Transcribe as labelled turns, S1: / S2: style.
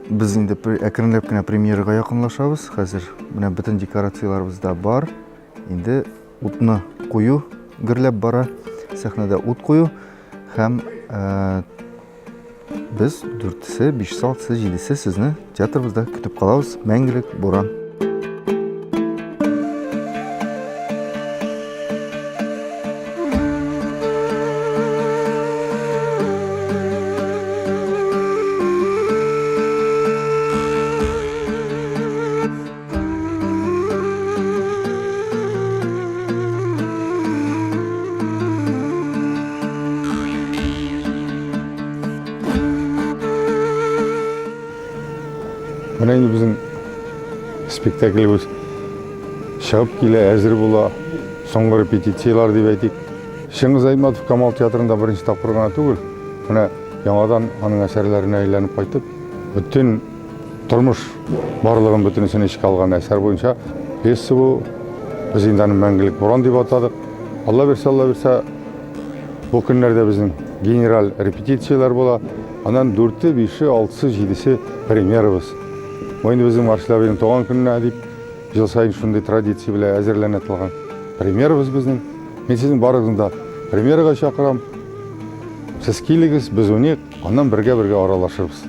S1: Біз енді әкірінлеп кенә премьераға якынлашабыз. Хәзер менә бүтән декорацияларыбыз да бар. Енді утны кую гөрләп бара. Сәхнәдә ут кую һәм біз 4-сі, 5-сі, 6-сі, 7-сі сезне театрыбызда көтеп калабыз. Мәңгелек буран.
S2: Мына енді біздің спектакльбіз шығып келе әзір бола, соңғы репетициялар деп айтайық. Шыңғыс Айтматов Камал театрында бірінші тапқыр ғана түгіл, мына жаңадан аның әсерлеріне айленіп қайтып, бүтін тұрмыш барлығын бүтінісін ішке алған әсер бойынша пьеса бұл, біз енді мәңгілік буран деп атадық. Алла берсе, бұл күндерде біздің генерал репетициялар бола, анан 4-сі, 5-сі, 6-сі, 7-сі премьерабыз. Ойында біздің Маршалабайдың туған күніне деп жыл сайын шундай традиция біле әзірленетілген премьерабыз біздің. Мен сіздің барыңызда премьераға шақырам. Сіз келіңіз, біз өнек, андан бірге аралашырбыз.